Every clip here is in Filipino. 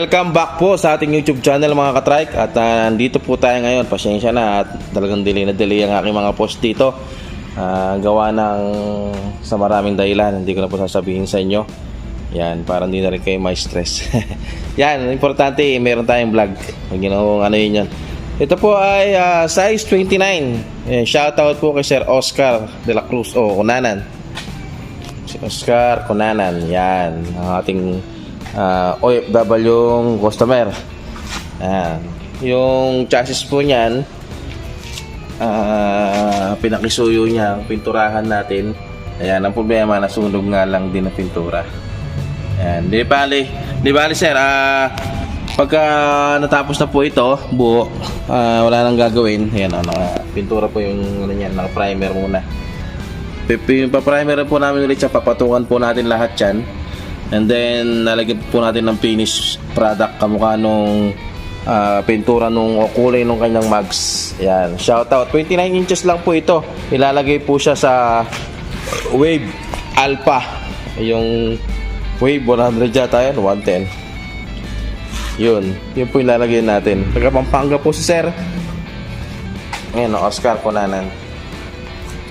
welcome back po sa ating YouTube channel mga katrike. At nandito po tayo ngayon. Pasensya na at talagang delay na delay ang aking mga post dito. Gawa ng sa maraming dahilan. Hindi ko na po sasabihin sa inyo. Yan, para hindi na rin kayo may stress. Yan, importante meron tayong vlog. Ano yun yan. Ito po ay size 29. Shoutout po kay Sir Oscar de la Cruz o Cunanan. Si Oscar Cunanan. Yan, ang ating OFW customer. Yung chassis po niyan, pinakisuyo niya, pinturahan natin. Ayan, ang problema, nasunog nga lang din ang pintura. Ayan, di bali sir, pagka natapos na po ito, buo, wala nang gagawin. Ayan, pintura po yung niyan, naka-primer muna. Pa-primer po namin ulit siya, papatungan po natin lahat yan. And then nalagyan po natin ng finish product kamukha nung pintura nung o kulay nung kanyang mags. Ayan, shoutout. 29 inches lang po ito. Ilalagay po siya sa Wave Alpha. Yung Wave 100 yata yan, 110. Yun po ilalagay natin. Taga Pampanga po si Sir. Ayan, Oscar Cunanan.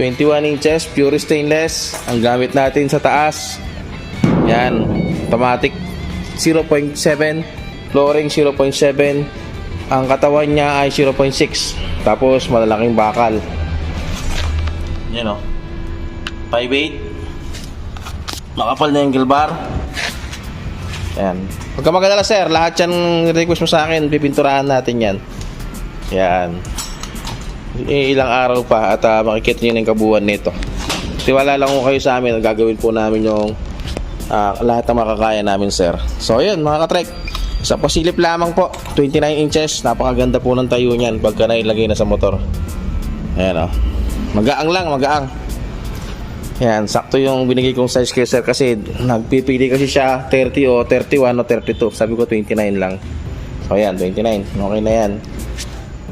21 inches, pure stainless. Ang gamit natin sa taas, yan, automatic 0.7, flooring 0.7, ang katawan niya ay 0.6, tapos malalaking bakal. Yan o, 5.8, makapal na yung gilbar. Yan, huwag ka magalala sir, lahat yan request mo sa akin, pipinturahan natin yan. Yan, ilang araw pa at makikita nyo na yung kabuuan nito. Tiwala lang ko kayo sa amin, gagawin po namin yung lahat ng makakaya namin sir. So yun mga katrek, sa pasilip lamang po, 29 inches, napakaganda po ng tayo niyan pagka nailagay na sa motor. Ayan o, magaang lang, magaang. Yan, sakto yung binigay kong size kay sir kasi nagpipili kasi siya 30 o 31 o 32, sabi ko 29 lang. So yan, 29, okay na yan.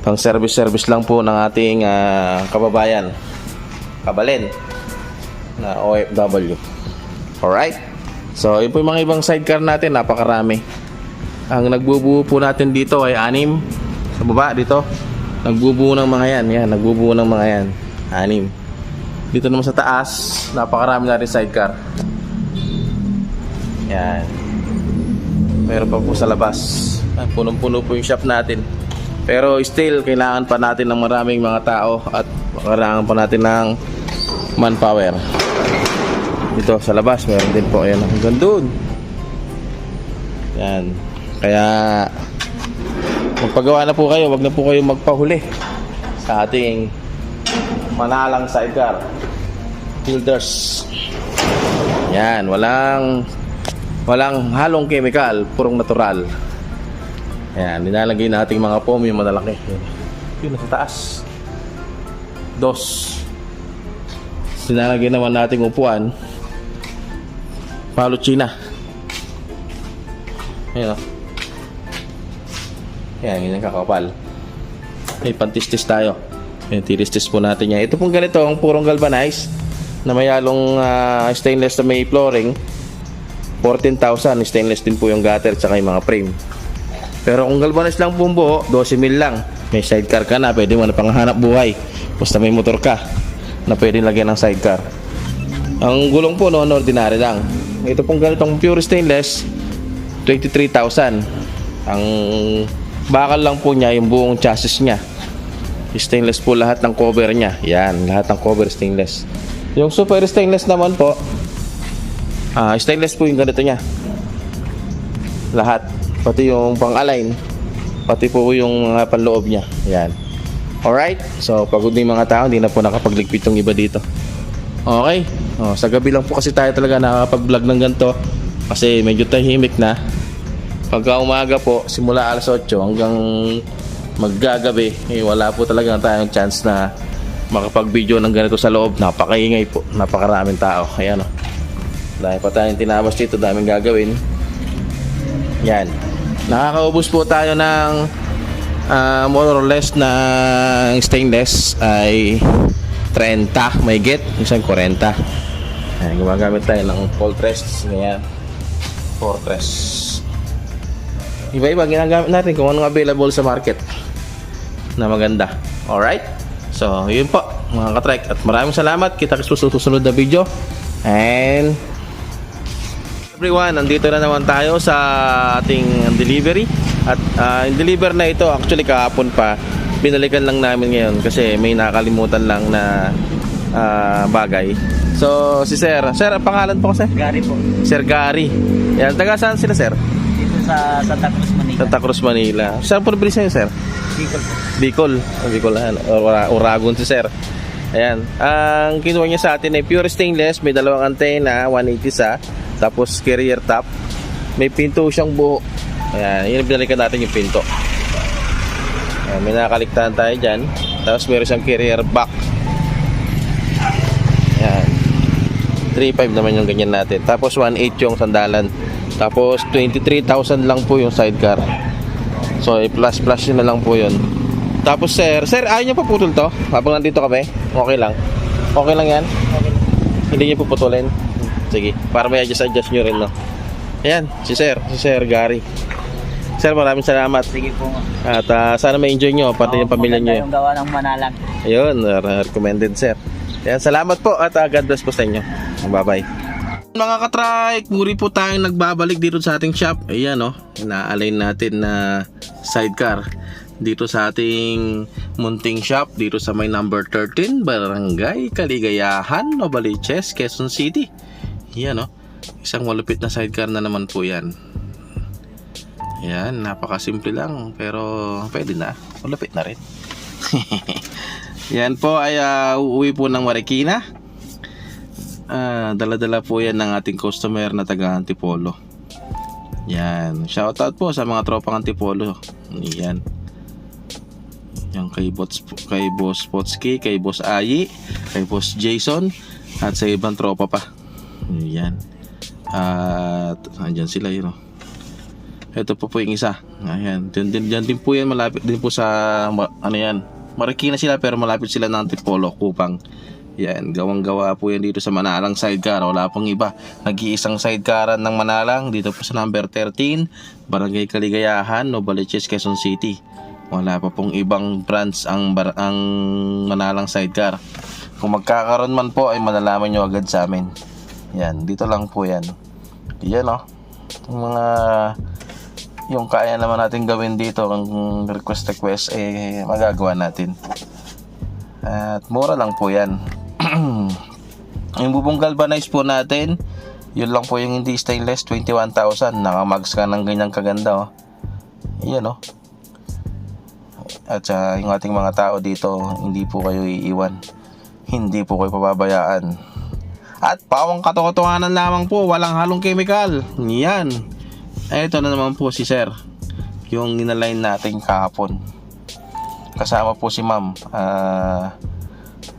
Pang service lang po ng ating kababayan Kabalen na OFW. Alright, so yun po yung mga ibang sidecar natin, napakarami. Ang nagbubuo po natin dito ay 6 sa baba dito. Nagbubuo ng mga yan, nagbubuo ng mga yan, 6. Dito naman sa taas, napakarami na rin sidecar. Yan, meron pa po sa labas. Punong-puno po yung shop natin. Pero still, kailangan pa natin ng maraming mga tao at kailangan pa natin ng manpower. Dito sa labas meron din po, ayan, hanggang doon. Yan, kaya magpagawa na po kayo, wag na po kayo magpahuli sa ating manalang sidecar builders. Yan, walang halong chemical, purong natural. Yan, nilalagay nating mga foam yung malalaki. Yun nasa taas, 2. Nilalagay naman nating upuan, palo China. Ayan o. Ayan, ganyan kakapal. May pantistis tayo. Ayan, tiristis po natin yan. Ito pong ganito, ang purong galvanized na may halong stainless na may flooring, 14,000. Stainless din po yung gutter tsaka yung mga frame. Pero kung galvanized lang po buo, 12,000 lang. May sidecar ka na, pwede mo na panghanap buhay. Basta may motor ka na pwede lagyan ng sidecar. Ang gulong po noon, ordinary lang. Ito pong ganitong pure stainless, 23,000. Ang bakal lang po niya, yung buong chassis niya. Stainless po lahat ng cover niya. Yan, lahat ng cover stainless. Yung super stainless naman po, stainless po yung ganito niya. Lahat. Pati yung pang-align, pati po yung panloob niya. Yan. Alright, so pagod na yung mga tao, hindi na po nakapagligpit yung iba dito. Okay, sa gabi lang po kasi tayo talaga nakapag-vlog ng ganito kasi medyo tahimik na. Pagka umaga po, simula alas 8 hanggang maggagabi, wala po talaga tayong chance na makapag-video ng ganito sa loob. Napakaingay po, napakaraming tao. Ayan o, dahil pa tayong tinabas dito, daming gagawin. Yan, nakakaubos po tayo ng more or less na stainless ay 30 may get, isang 40. Ayan, gumagamit tayo ng Fortress, ganyan, Fortress. Iba-iba ginagamit natin kung anong available sa market na maganda. Alright? So, yun po mga ka-trek. At maraming salamat. Kita sa susunod na video. And everyone, nandito na naman tayo sa ating delivery. At yung deliver na ito, actually kahapon pa, binalikan lang namin ngayon kasi may nakalimutan lang na bagay. So, si Sir, ang pangalan po kasi? Gary po. Sir Gary. Yan, taga saan sila, Sir? Dito sa Santa Cruz, Manila. Santa Cruz, Manila. Saan po nabilis niyo, Sir? Bicol po. Bicol. Bicol, Uragon si Sir. Ayan. Ang kinuha niya sa atin ay pure stainless. May dalawang antena, 180 sa. Tapos carrier top. May pinto siyang buo. Ayan. Yun, binalikan natin yung pinto. Ayan, may nakaligtaan tayo dyan. Tapos meron siyang carrier back. Ayan. 3.5 naman yung ganyan natin. Tapos 1.8 yung sandalan. Tapos 23,000 lang po yung sidecar. So plus yun na lang po yun. Tapos sir, ayaw niyo puputol to? Habang nandito kami? Okay lang. Okay lang yan? Okay. Hindi niyo puputulin? Sige, para may adjust nyo rin, no? Ayan, si Sir Gary. Sir, maraming salamat. Sige po. At sana ma-enjoy nyo, pati yung pamilya nyo. Yung gawa ng Manalang. Ayun, recommended sir. Ayan, salamat po at God bless po sa inyo. Bye-bye. Mga ka-trike, muli po tayong nagbabalik dito sa ating shop. Ayan, no, ina-align natin na sidecar dito sa ating munting shop dito sa may number 13 Barangay Kaligayahan, Novaliches, Quezon City. Ayan, no, isang malupit na sidecar na naman po yan. Ayan, napakasimple lang pero pwede na, malupit na rin. Yan po ay uuwi po ng Marikina. Dala-dala po yan ng ating customer na taga Antipolo. Yan, shoutout po sa mga tropang Antipolo. Yan. Yung kay Boss Potski, kay Boss Ayi, kay Boss Jason, at sa ibang tropa pa. Yan. At andyan sila yun, oh. Ito po yung isa. Ayan, dyan din po yan, malapit din po sa ano yan, Marikina sila pero malapit sila ng Antipolo, Kupang. Yan, gawang-gawa po yan dito sa Manalang sidecar. Wala pong iba. Nag-iisang sidecaran ng Manalang dito po sa number 13, Barangay Kaligayahan, Novaliches, Quezon City. Wala pa pong ibang branch ang Manalang sidecar. Kung magkakaroon man po ay malalaman nyo agad sa amin. Yan, dito lang po yan. Yan, oh. Yung kaya naman natin gawin dito, ang request magagawa natin. At mura lang po yan. Yung bubong galvanize po natin, yun lang po yung hindi stainless, 21,000. Nakamags ka ng ganyang kaganda, oh. Yan, oh. At yung ating mga tao dito, hindi po kayo iiwan, hindi po kayo pababayaan. At pawang katotohanan lamang po, walang halong chemical. Yan. Ito na naman po si Sir, yung inalign natin kahapon. Kasama po si Ma'am,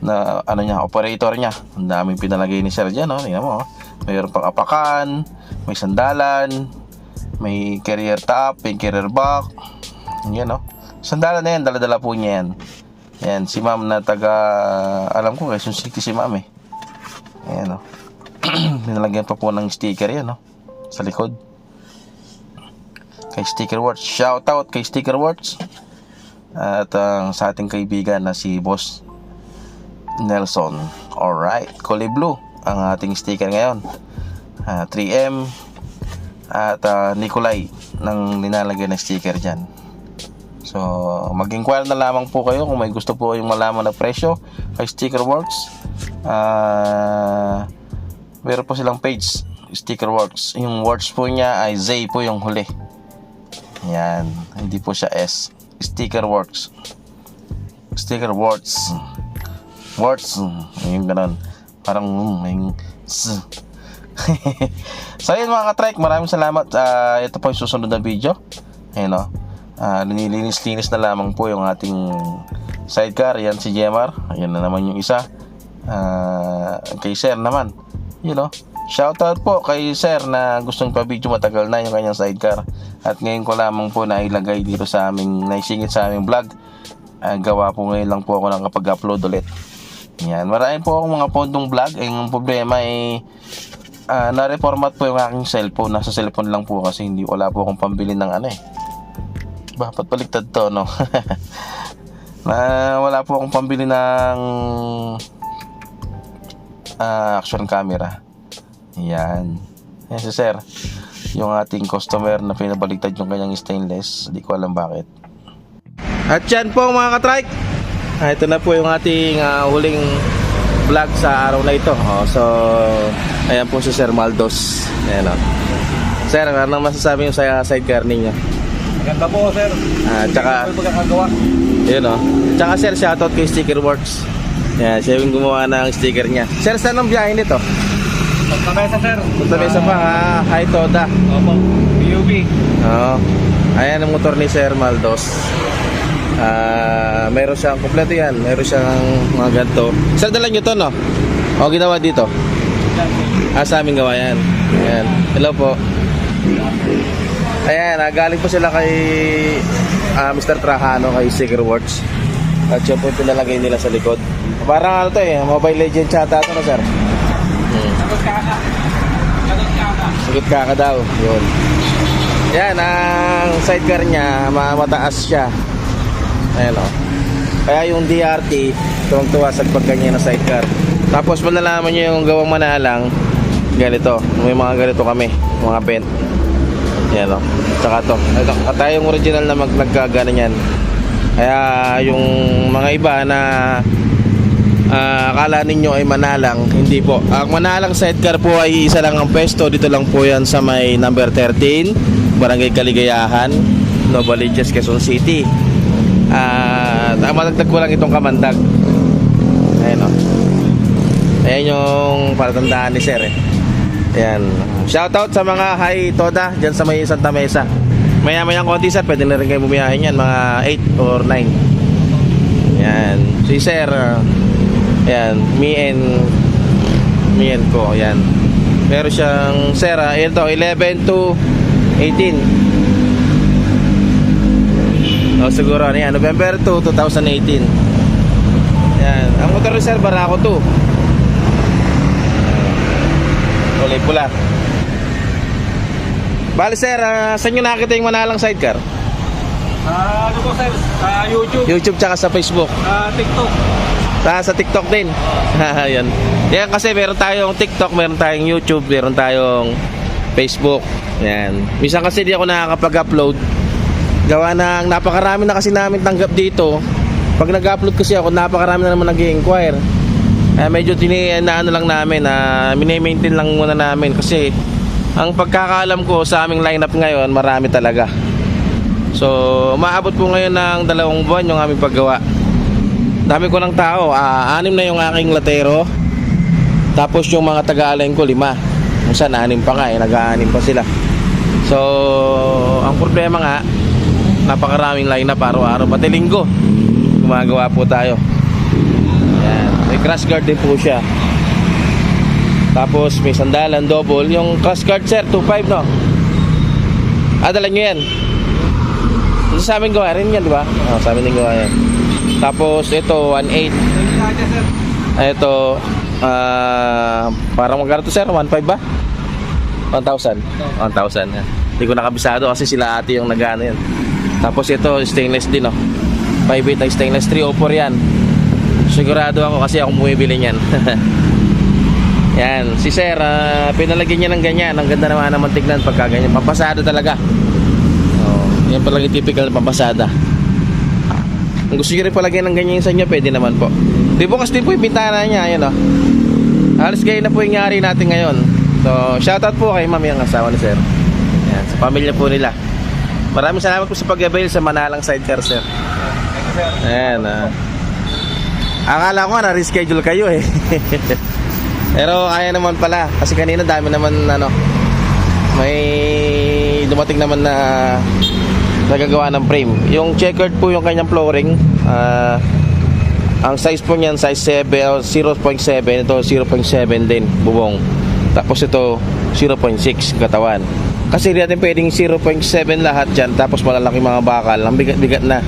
na ano niya, operator niya. Ang daming pinalagay ni Sir dyan, oh. Tingnan mo, oh. Mayroon pang apakan, may sandalan, may carrier top, may carrier back. Yan, oh. Sandalan na yan, dala-dala po niya yan. Yan, si Ma'am na taga, alam ko Quezon City si Ma'am, eh. Ayan, oh. Nilagyan pa po ng sticker yan, oh, sa likod. Kay Sticker Works, shout out kay Sticker Works. At sa ating kaibigan na si Boss Nelson. Alright, kulay blue ang ating sticker ngayon. 3M at Nikolay ng nilalagay na sticker dyan. So mag-inquire na lamang po kayo kung may gusto po yung malaman na presyo kay Sticker Works. Meron po silang page, Sticker Works. Yung words po niya ay Z po yung huli. Yan, hindi po siya S. Sticker Works. Sticker Works. Words. Yung ganun. Parang yung S. So yun mga ka-trike, maraming salamat. Ito po yung susunod na video. Ayun, o. Linilinis-linis na lamang po yung ating sidecar. Yan si Jemar. Ayan na naman yung isa. Kay Sir naman. You know, shoutout po kay Sir na gustong pa-video, matagal na yung kanyang sidecar. At ngayon ko lamang po na ilagay dito sa aming, naisingit sa aming vlog. Gawa po ngayon lang po ako nakapag-upload ulit. Yan, marami po akong mga pondong vlog. Yung problema ay na-reformat po yung aking cellphone. Nasa cellphone lang po kasi hindi, wala po akong pambili ng ano, Bapat baliktad to, no? Wala po akong pambili ng action camera. Yan. Yan si sir. Yung ating customer na pinabaligtad yung kanyang stainless. Hindi ko alam bakit. At yan po mga katrike. Ito na po yung ating huling vlog sa araw na ito. So, ayan po si Sir Maldos. Ayan o. Sir, anong masasabi yung sa sidecar ninyo? Maganda po, sir. Tsaka, Ito pagkakagawa. yun o. Tsaka sir, shoutout kay Sticker Works. Yan, siya yung gumawa ng sticker niya. Sir, saan ang biyahe nito? Pagkamesa, sir. Punta Mesa pa ha. Hi Toda. Opo. PUB. Oo. Ayan ang motor ni Sir Maldos. Meron siyang kompleto yan. Meron siyang mga ganito. Sir, dala nyo to, no? O, ginawa dito? Sa amin gawa yan. Ayan. Hello po. Ayan, galing po sila kay Mr. Trajano, kay Sticker Works. At yun po pinalagay nila sa likod. Parang ano to eh, Mobile Legends chata ito, no, sir? Sagot kaka. Sagot kaka. Sagot kaka daw. Yun. Yan, ang sidecar niya, mataas siya. Ayan o. Kaya yung DRT, tuwang-tuwa sa pagkanya na sidecar. Tapos malalaman nyo yung gawang manalang, ganito. May mga ganito kami, mga bent. Yan o. Tsaka to. Ito, tayo yung original na nagkagana yan. Kaya yung mga iba na akala ninyo ay manalang, hindi po. Ang manalang sidecar po ay isa lang ang pwesto. Dito lang po yan sa may number 13, Barangay Kaligayahan, Novaliches, Quezon City. Madagdag ko lang itong kamandag. Ayan o. Ayan yung palatandaan ni sir eh. Ayan. Shoutout sa mga Hi Toda dyan sa may Santa Mesa. Maya-mayang konti sir, pwede na rin kayo bumiyahin yan, mga 8 or 9. Ayan. Si sir, ayan, me and ko, ayan. Meron siyang sir, ito 11 to 18. O siguro ano yan, November 2, 2018. Yan, ang motor ni sir, Barako 2. Kulay pula. Bali sir, saan nyo nakakita yung manalang sidecar? Ano po, sir? Sa YouTube. YouTube tsaka sa Facebook. TikTok. Sa TikTok din. Yan. Yan kasi meron tayong TikTok, meron tayong YouTube, meron tayong Facebook. Yan. Minsan kasi di ako nakakapag-upload. Gawa ng napakarami na kasi namin tanggap dito. Pag nag-upload kasi ako, napakarami na naman nag-i-inquire. Medyo ano lang namin, mini-maintain lang muna namin kasi ang pagkakaalam ko sa aming lineup ngayon, marami talaga. So, umaabot po ngayon ng 2 buwan yung aming paggawa. Dami ko ng tao, 6 na yung aking latero. Tapos yung mga taga-align ko 5. Minsan 6 pa nga, nag-6 pa sila. So, ang problema nga, napakaraming lineup araw-araw, pati linggo gumagawa po tayo. Ayan. May crash guard din po siya. Tapos may sandalan double. Yung crash guard sir 2.5 no? Dala nyo yan. Ito sa amin gawa rin yan, di ba? Sa amin din gawa yan. Tapos ito 1.8. Ito parang magkano to sir? 1.5 ba? 1,000. 1,000 yan. Hindi ko nakabisado kasi sila ate yung nag-ano yan. Tapos ito stainless din no? 5.8 ay stainless, 304 yan. Sigurado ako kasi akong bumibili niyan. Yan, si sir, pinalagyan niya ng ganyan. Ang ganda naman tignan pagka ganyan. Pampasada talaga. Yan palagi typical na pampasada. Kung gusto nyo rin palagyan ng ganyan sa inyo, pwede naman po. Di bukas din po yung bintana niya. Yan o. Alas kayo na po yung nyari natin ngayon. So, shoutout po kay ma'am yung asawa ni sir. Yan, sa pamilya po nila. Maraming salamat po sa pag-avail sa manalang sidecar sir. Ayan, akala ko nga na-reschedule kayo eh. Pero kaya naman pala. Kasi kanina dami naman may dumating naman na nagagawa ng frame. Yung checkered po yung kanyang flooring. Ang size po niyan size 7 0.7. Ito 0.7 din bubong. Tapos ito 0.6 katawan. Kasi hindi natin pwedeng 0.7 lahat dyan. Tapos malalaki mga bakal. Ang bigat-bigat na.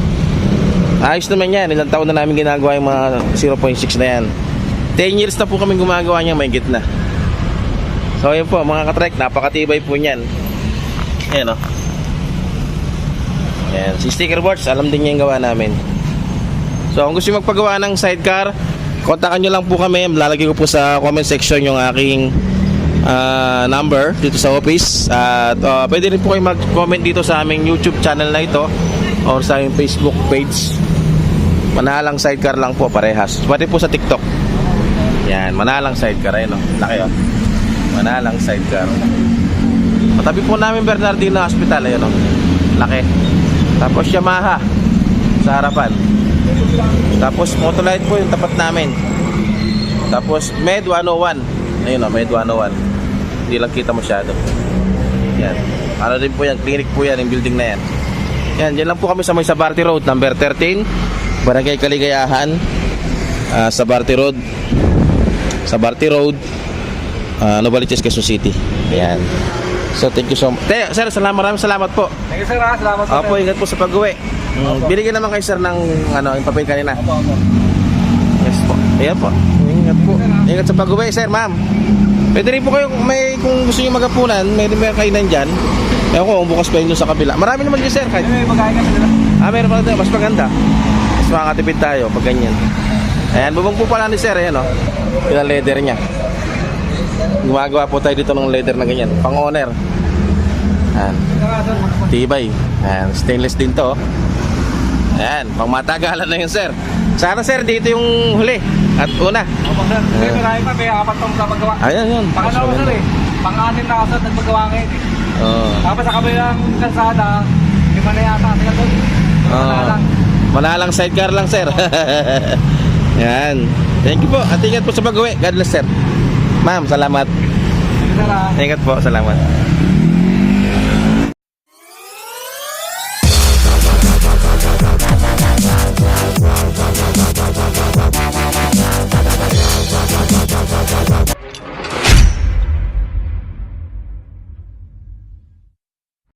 Ayos naman yan. Ilang taon na namin ginagawa yung mga 0.6 na yan. 10 years na po kami gumagawa niya, may gitna. So yun po mga katrek, napakatibay po niyan. Ayan o. Ayan. Si sticker boards, alam din niya yung gawa namin. So, kung gusto nyo magpagawa ng sidecar, kontakan nyo lang po kami. Lalagay ko po sa comment section yung aking number dito sa office. At pwede rin po kayo mag-comment dito sa aming YouTube channel na ito or sa aming Facebook page. Manalang sidecar lang po, parehas. Pwede po sa TikTok. Yan, Manalang sidecar. Ayun, no? Laki, oh. Manalang sidecar. Matabi po namin Bernardino Hospital. Ayun, no? Laki. Tapos Yamaha sa harapan. Tapos Motolite po yung tapat namin. Tapos Med 101. Ayun, no? Med 101. Hindi lang kita masyado. Yan. Ano din po yan, clinic po yan, yung building na yan. Yan, dyan lang po kami sa may Sabarte Road, number 13, Barangay Kaligayahan, Sabarte Road, Novaliches, Quezon City. Ayan. So, thank you so much. Sir, maraming salamat po. Thank you, sir. Salamat po, Opo, ingat po sa pag-uwi. Binigyan naman kay sir ng yung papel kanina. Yes po. Ayan po. Ingat po. Ingat sa pag-uwi, sir, ma'am. Pwede rin po kayo, kung gusto nyo magapunan, may kainan dyan. Ewan ko, bukas pa yun sa kabila. Marami naman dyan, sir. Kahit... May pagkain ka sila. Meron pa rin. Mas maganda. Mas makakatipid tayo pag ganyan. Ayan, bubong po pala ni sir. Ayan, o. Yung leather niya. Gumagawa po tayo dito ng leather na ganyan. Pang-owner. Ayan. Tibay. Ayan, stainless din to. Ayan, pang matagalan na yun, sir. Sana, sir, dito yung huli. At una. Opo, sir. May pagkain pa. May apat tong sa paggawa. Ayan, yun. Pangalawa, sir, eh. Pang-atin na kasat nagpagawa ngayon, eh. Tapos sa kabilang kalsada, lima na yata. Tingnan doon. Manalang. Manalang sidecar lang, sir. Yan. Thank you po. At ingat po sa pag-uwi. God bless, sir. Ma'am, salamat. Sige, sir, ah. Ingat po. Salamat.